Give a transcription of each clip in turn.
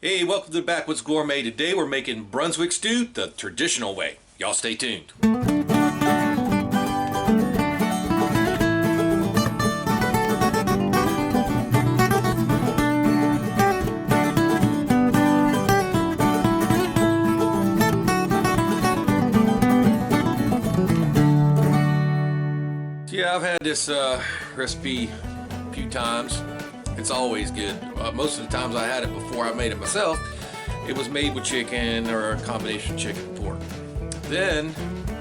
Hey, welcome to Backwoods Gourmet. Today we're making Brunswick Stew the traditional way. Y'all stay tuned. Yeah, I've had this recipe a few times. It's always good. Most of the times I had it before I made it myself. It was made with chicken or a combination of chicken and pork. Then,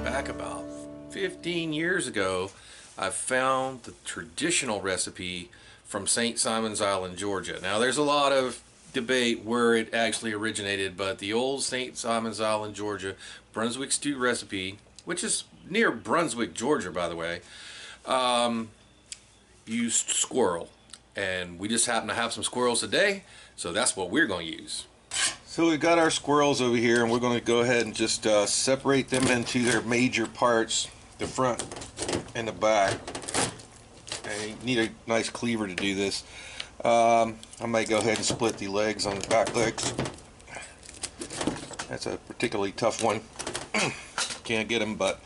back about 15 years ago, I found the traditional recipe from St. Simon's Island, Georgia. Now, there's a lot of debate where it actually originated, but the old St. Simon's Island, Georgia Brunswick Stew recipe, which is near Brunswick, Georgia, by the way, used squirrel. And we just happen to have some squirrels today, so that's what we're going to use. So we've got our squirrels over here, and we're going to go ahead and just separate them into their major parts, the front and the back. And you need a nice cleaver to do this. I might go ahead and split the legs on the back legs. That's a particularly tough one. Can't get them, but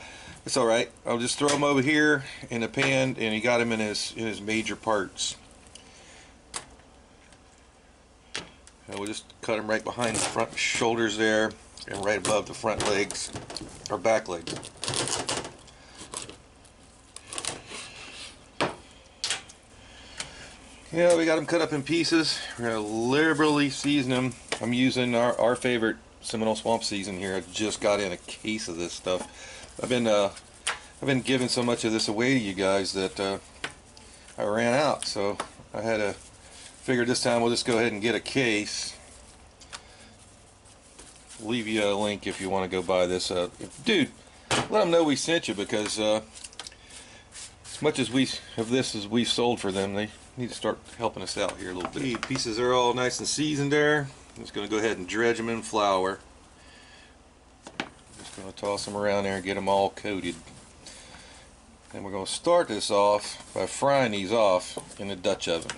it's all right. I'll just throw them over here in the pan, and he got him in his major parts. And we'll just cut them right behind the front shoulders there, and right above the front legs, or back legs. Yeah, we got them cut up in pieces. We're going to liberally season them. I'm using our favorite Seminole Swamp season here. I just got in a case of this stuff. I've been giving so much of this away to you guys that I ran out, so I had to figure this time we'll just go ahead and get a case. Leave you a link if you want to go buy this. Dude, let them know we sent you, because as much as we of this as we've sold for them, they need to start helping us out here a little bit. The pieces are all nice and seasoned there. I'm just going to go ahead and dredge them in flour. Just going to toss them around there and get them all coated. And we're going to start this off by frying these off in the Dutch oven.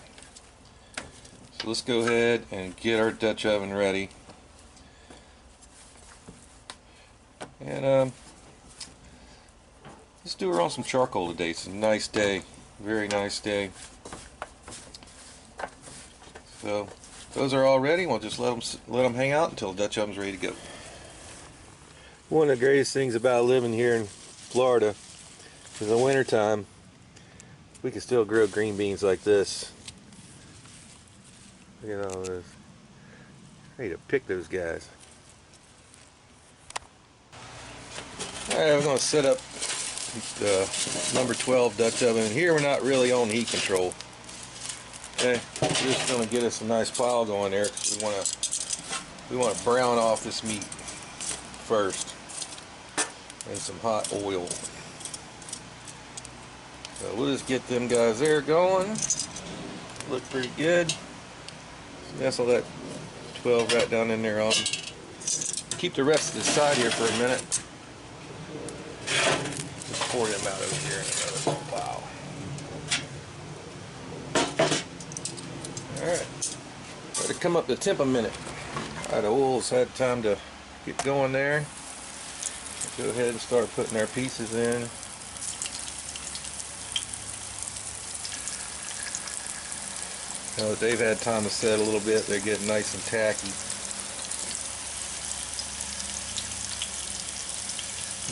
So let's go ahead and get our Dutch oven ready. And let's do her on some charcoal today. It's a nice day, very nice day. So those are all ready. We'll just let them hang out until the Dutch oven's ready to go. One of the greatest things about living here in Florida is in the wintertime we can still grow green beans like this. You know, ready to pick those guys. Alright, we're going to set up the number 12 Dutch oven. Here we're not really on heat control. Okay, we're just going to get us a nice pile going there, because we want to brown off this meat first, and some hot oil. So we'll just get them guys there going. Look pretty good. Nestle that 12 right down in there on. Keep the rest to the side here for a minute. Just pour them out over here in another pile. Alright. Let it come up to temp a minute. Alright, the oil's had time to get going there. Go ahead and start putting our pieces in. Now that they've had time to set a little bit, they're getting nice and tacky.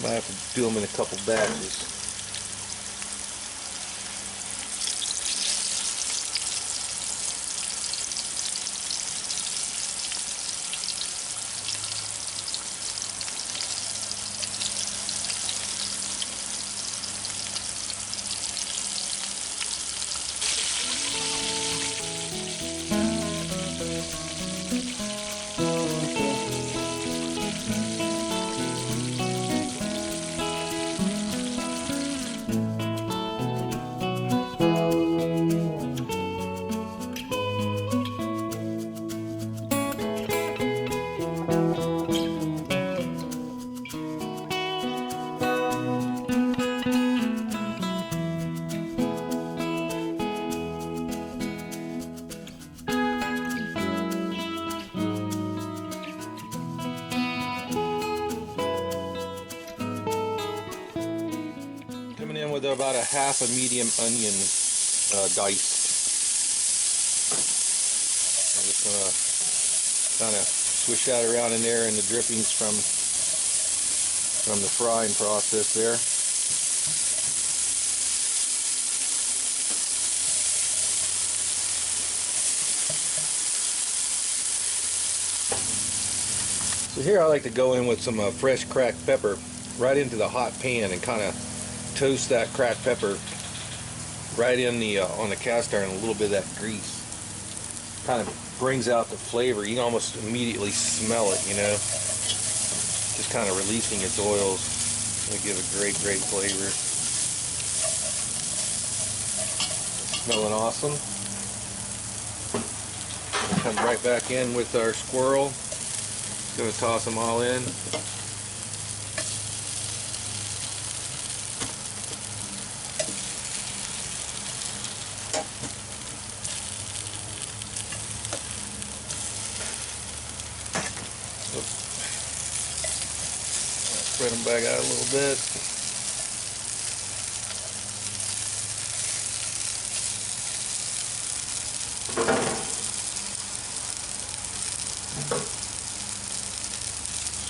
Might have to do them in a couple batches. with about a half a medium onion diced. I'm just going to kind of swish that around in there in the drippings from the frying process there. So here I like to go in with some fresh cracked pepper right into the hot pan and kind of toast that cracked pepper right in the on the cast iron, a little bit of that grease. Kind of brings out the flavor. You can almost immediately smell it, you know. Just kind of releasing its oils. It'll give a great flavor. Smelling awesome. We'll come right back in with our squirrel. Gonna toss them all in. Spread them back out a little bit.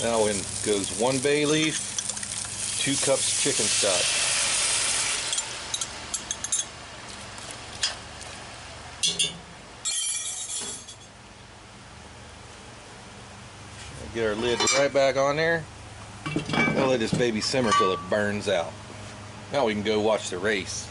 Now in goes 1 bay leaf, 2 cups chicken stock. Get our lid right back on there. I'll let this baby simmer till it burns out. Now we can go watch the race.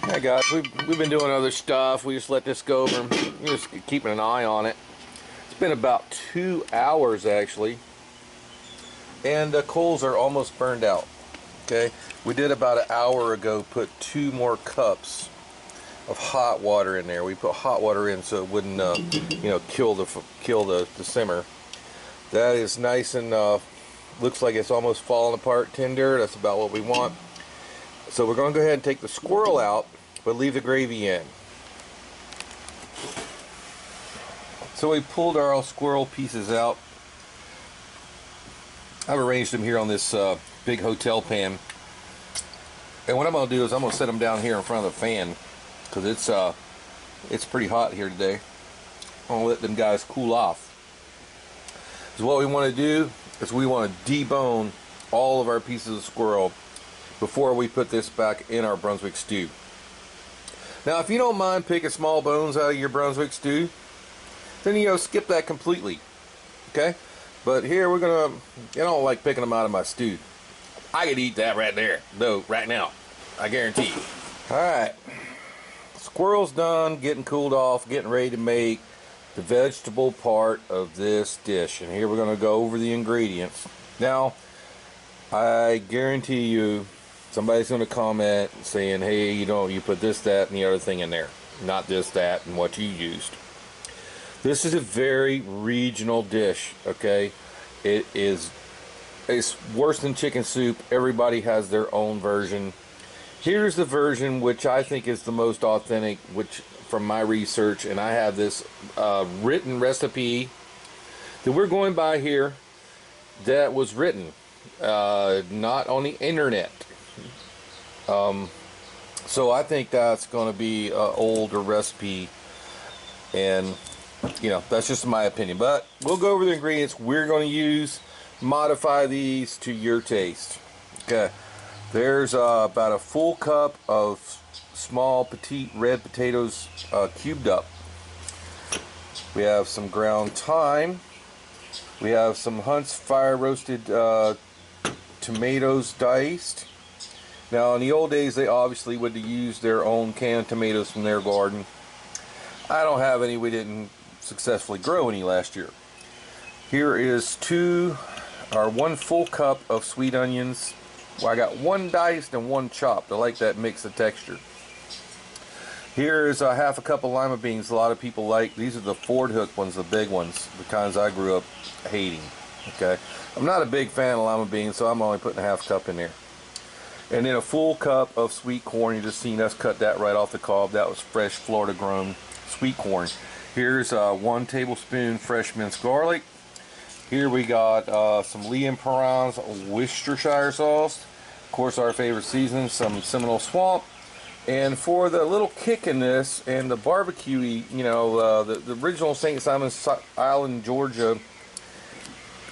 Hey guys, we've been doing other stuff. We just let this go over. We're just keeping an eye on it. It's been about 2 hours actually, and the coals are almost burned out. Okay, we did about an hour ago put 2 more cups of hot water in there. We put hot water in so it wouldn't, you know, kill the simmer. That is nice and looks like it's almost falling apart tender. That's about what we want. So we're going to go ahead and take the squirrel out, but leave the gravy in. So we pulled our squirrel pieces out. I've arranged them here on this big hotel pan. And what I'm going to do is I'm going to set them down here in front of the fan because it's pretty hot here today. I'm going to let them guys cool off. So what we want to do is we want to debone all of our pieces of squirrel before we put this back in our Brunswick stew. Now if you don't mind picking small bones out of your Brunswick stew, then you know, skip that completely. Okay? But here we're gonna, I don't like picking them out of my stew. I could eat that right there, though, right now. I guarantee you. Alright. Squirrel's done, getting cooled off, getting ready to make the vegetable part of this dish. And here we're gonna go over the ingredients. Now, I guarantee you somebody's going to comment saying, hey, you know, you put this, that, and the other thing in there. Not this, that, and what you used. This is a very regional dish, okay? It's worse than chicken soup. Everybody has their own version. Here's the version which I think is the most authentic, which from my research, and I have this written recipe that we're going by here that was written, not on the internet. So I think that's going to be an older recipe, and you know, that's just my opinion. But we'll go over the ingredients we're going to use, modify these to your taste. Okay, there's about a full cup of small petite red potatoes cubed up. We have some ground thyme. We have some Hunt's fire roasted tomatoes diced. Now in the old days they obviously would have used their own canned tomatoes from their garden. I don't have any. We didn't successfully grow any last year. Here is 1 full cup of sweet onions. Well, I got 1 diced and 1 chopped. I like that mix of texture. Here is a half a cup of lima beans. A lot of people like these. Are the Ford hook ones, the big ones, the kinds I grew up hating. Okay, I'm not a big fan of lima beans, so I'm only putting a half cup in there. And then a full cup of sweet corn. You just seen us cut that right off the cob. That was fresh Florida grown sweet corn. Here's 1 tablespoon fresh minced garlic. Here we got some Lee & Perrins Worcestershire sauce. Of course, our favorite seasoning, some Seminole Swamp. And for the little kick in this and the barbecue-y, you know, the original St. Simon's Island, Georgia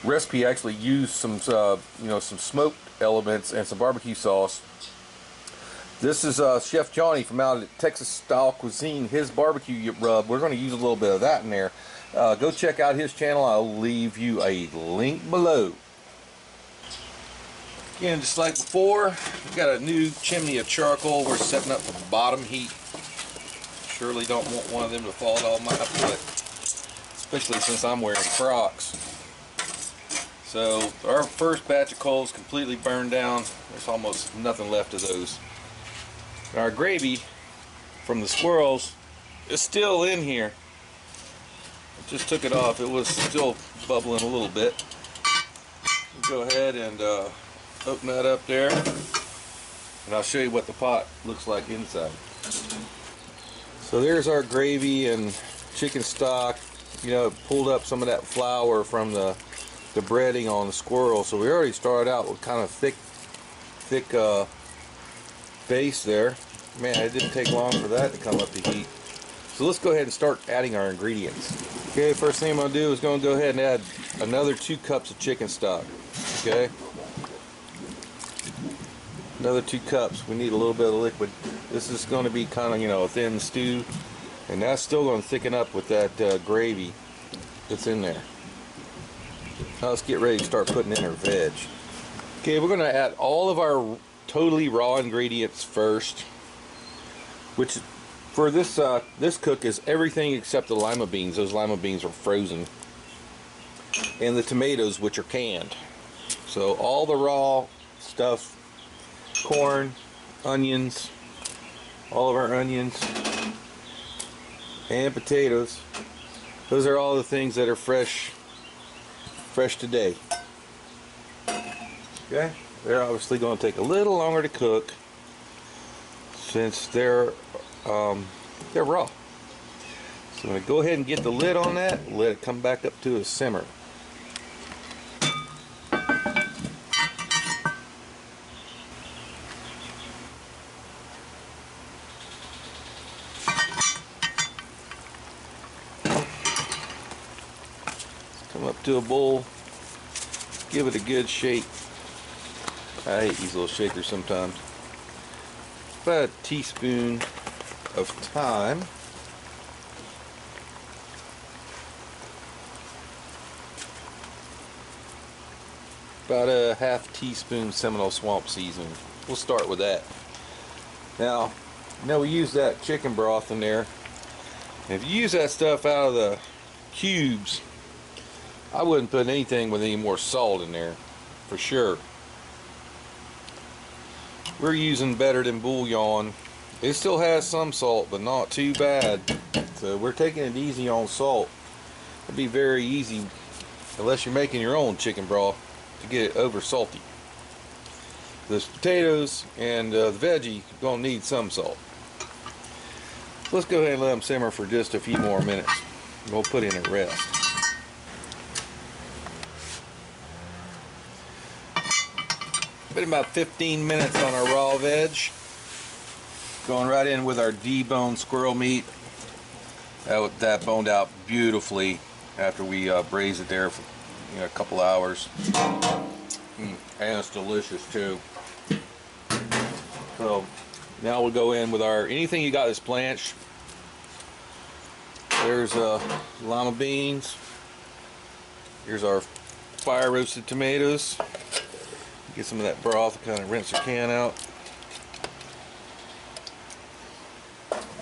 recipe actually used some, you know, some smoked elements and some barbecue sauce. This is Chef Johnny from out at Texas Style Cuisine, his barbecue rub. We're going to use a little bit of that in there. Go check out his channel. I'll leave you a link below. Again, just like before, we've got a new chimney of charcoal. We're setting up for bottom heat. Surely don't want one of them to fall on my foot, especially since I'm wearing Crocs. So our first batch of coals completely burned down. There's almost nothing left of those. And our gravy from the squirrels is still in here. I just took it off. It was still bubbling a little bit. We'll go ahead and open that up there, and I'll show you what the pot looks like inside. So there's our gravy and chicken stock. You know, pulled up some of that flour from the breading on the squirrel. So we already started out with kind of thick base there. Man, it didn't take long for that to come up to heat. So let's go ahead and start adding our ingredients. Okay, first thing I'm going to do is going to go ahead and add another 2 cups of chicken stock. Okay, another 2 cups. We need a little bit of liquid. This is going to be kind of, you know, a thin stew, and that's still going to thicken up with that gravy that's in there. Now let's get ready to start putting in our veg. Okay, we're going to add all of our totally raw ingredients first, which for this this cook is everything except the lima beans. Those lima beans are frozen, and the tomatoes, which are canned. So all the raw stuff, corn, onions, all of our onions, and potatoes. Those are all the things that are fresh today. Okay, they're obviously going to take a little longer to cook since they're raw. So I'm going to go ahead and get the lid on that and let it come back up to a simmer. Come up to a bowl, give it a good shake. I hate these little shakers sometimes. About a teaspoon of thyme. About a ½ teaspoon Seminole Swamp seasoning. We'll start with that. Now, you know, we use that chicken broth in there. And if you use that stuff out of the cubes, I wouldn't put anything with any more salt in there, for sure. We're using better than bouillon. It still has some salt, but not too bad. So we're taking it easy on salt. It'd be very easy, unless you're making your own chicken broth, to get it over salty. The potatoes and the veggie gonna need some salt. Let's go ahead and let them simmer for just a few more minutes. We'll put in a rest. Been about 15 minutes on our raw veg. Going right in with our deboned squirrel meat. That boned out beautifully after we braised it there for, you know, a couple hours. And it's delicious too. So now we'll go in with our, anything you got that's blanched. There's lima beans. Here's our fire roasted tomatoes. Get some of that broth, kind of rinse the can out.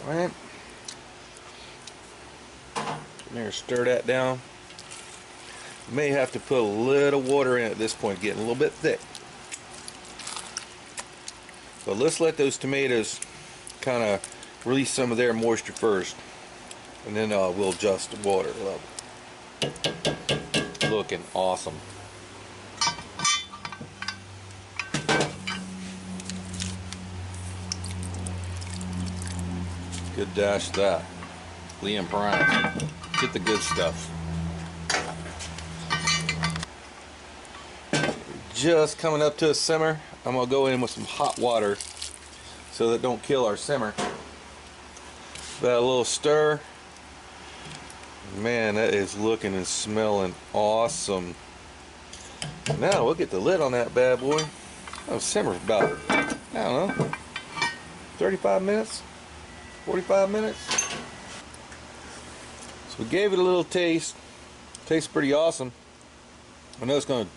Alright. There, stir that down. You may have to put a little water in at this point, getting a little bit thick. But let's let those tomatoes kind of release some of their moisture first, and then we'll adjust the water level. Looking awesome. Good dash of that. Liam Prime. Get the good stuff. Just coming up to a simmer. I'm gonna go in with some hot water so that don't kill our simmer. That a little stir. Man, that is looking and smelling awesome. Now we'll get the lid on that bad boy. That'll simmer for about, I don't know, 35 minutes, 45 minutes. So we gave it a little taste. Tastes pretty awesome. I know it's going to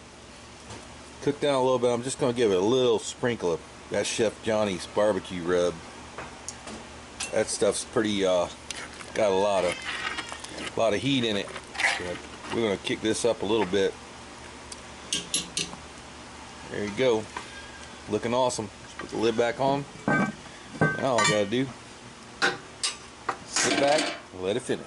cook down a little bit. I'm just going to give it a little sprinkle of that Chef Johnny's barbecue rub. That stuff's pretty got a lot of heat in it. So we're going to kick this up a little bit. There you go. Looking awesome. Let's put the lid back on. Now all I gotta do, sit back and let it finish.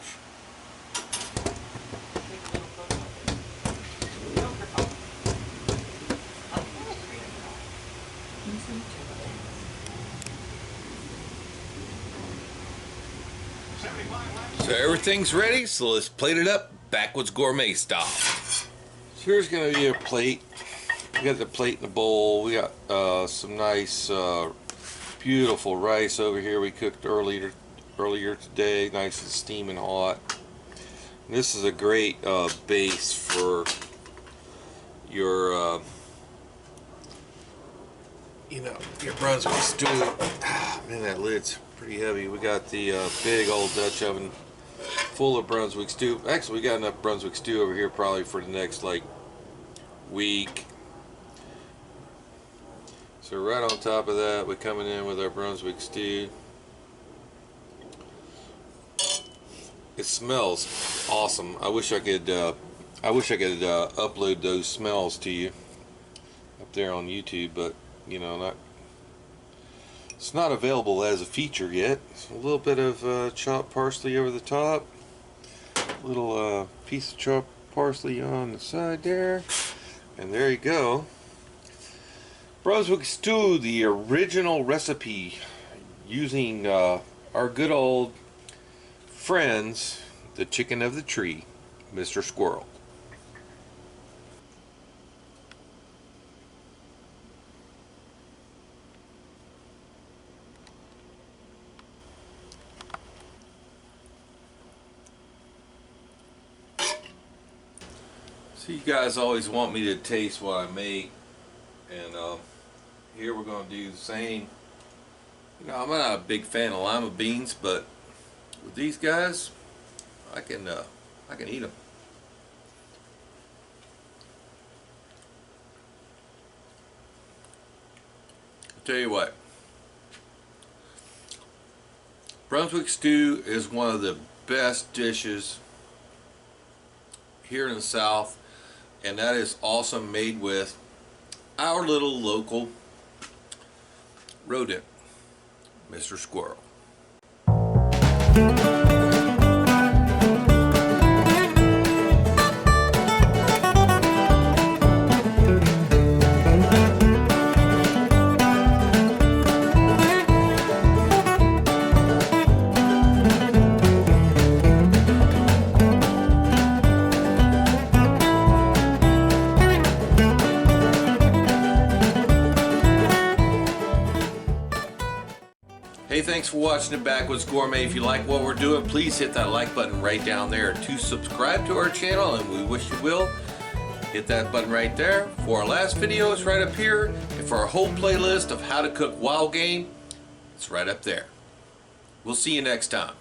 So everything's ready, so let's plate it up Backwoods Gourmet style. So here's gonna be a plate. We got the plate in the bowl. We got some nice, beautiful rice over here we cooked earlier today, nice and steaming hot. And this is a great base for your, your Brunswick stew. Man, that lid's pretty heavy. We got the big old Dutch oven full of Brunswick stew. Actually, we got enough Brunswick stew over here probably for the next like week. So right on top of that, we're coming in with our Brunswick stew. It smells awesome. I wish I could upload those smells to you up there on YouTube, but it's not available as a feature yet. So a little bit of chopped parsley over the top, a little piece of chopped parsley on the side there, and there you go. Brunswick stew, the original recipe, using our good old friends, the chicken of the tree, Mr. Squirrel. So you guys always want me to taste what I make, and here we're going to do the same. I'm not a big fan of lima beans, but with these guys, I can eat them. I'll tell you what, Brunswick stew is one of the best dishes here in the South, and that is also made with our little local rodent, Mr. Squirrel. Hey, thanks for watching the Backwoods Gourmet. If you like what we're doing, please hit that like button right down there. To subscribe to our channel, and we wish you will, hit that button right there. For our last video, it's right up here. And for our whole playlist of how to cook wild game, it's right up there. We'll see you next time.